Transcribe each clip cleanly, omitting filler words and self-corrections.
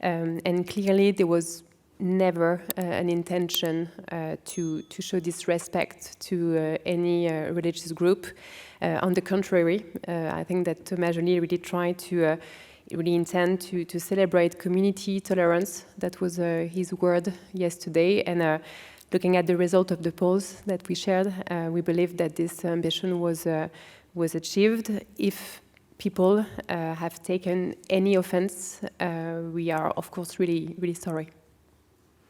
And clearly there was never an intention to show disrespect to any religious group. On the contrary, I think that Thomas Joly really tried to really intend to celebrate community tolerance. That was his word yesterday. And looking at the result of the polls that we shared, we believe that this ambition was achieved. If people have taken any offense, we are of course really sorry.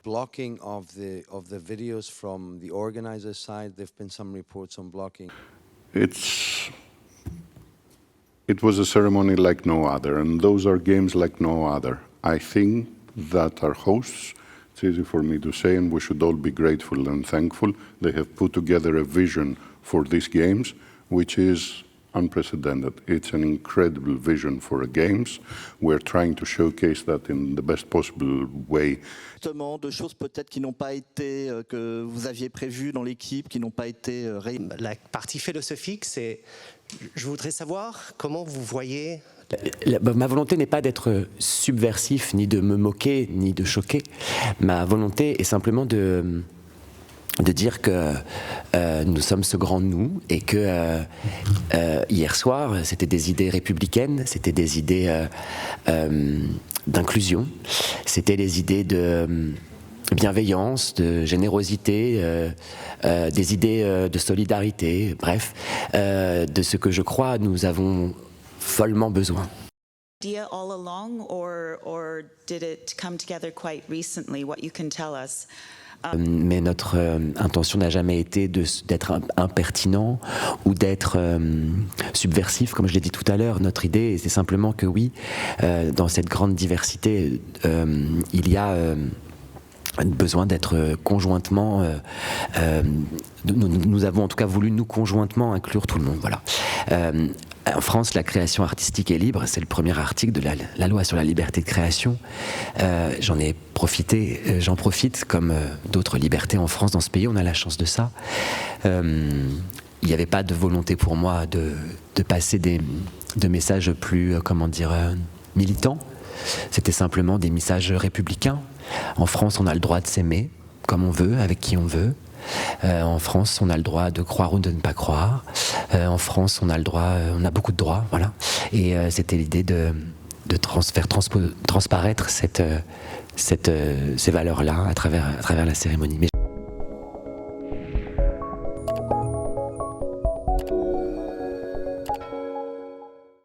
Blocking of the videos from the organizers' side, there have been some reports on blocking. It was a ceremony like no other, and those are games like no other. I think that our hosts, it's easy for me to say, and we should all be grateful and thankful, they have put together a vision for these games, which is unprecedented. It's an incredible vision for the games. We're trying to showcase that in the best possible way. Justement, de choses peut-être qui n'ont pas été, que vous aviez prévues dans l'équipe, qui n'ont pas été réalisées. La partie philosophique, c'est, je voudrais savoir comment vous voyez... Ma volonté n'est pas d'être subversif, ni de me moquer, ni de choquer. Ma volonté est simplement de dire que nous sommes ce grand nous et que hier soir, c'était des idées républicaines, c'était des idées d'inclusion, c'était des idées de bienveillance, de générosité, des idées de solidarité, bref, de ce que je crois nous avons follement besoin. Idea all along, or did it come together quite recently? What you can tell us? Mais notre intention n'a jamais été d'être impertinent ou d'être subversif, comme je l'ai dit tout à l'heure. Notre idée, c'est simplement que oui, dans cette grande diversité, il y a besoin d'être conjointement... nous avons en tout cas voulu nous conjointement inclure tout le monde. Voilà. En France, la création artistique est libre, c'est le premier article de la loi sur la liberté de création. J'en profite comme d'autres libertés en France, dans ce pays, on a la chance de ça. Il n'y avait pas de volonté pour moi de passer de messages plus, comment dire, militants. C'était simplement des messages républicains. En France, on a le droit de s'aimer comme on veut, avec qui on veut. En France, on a le droit de croire ou de ne pas croire. En France, on a le droit, on a beaucoup de droits, voilà. Et c'était l'idée de faire transparaître ces valeurs-là à travers la cérémonie.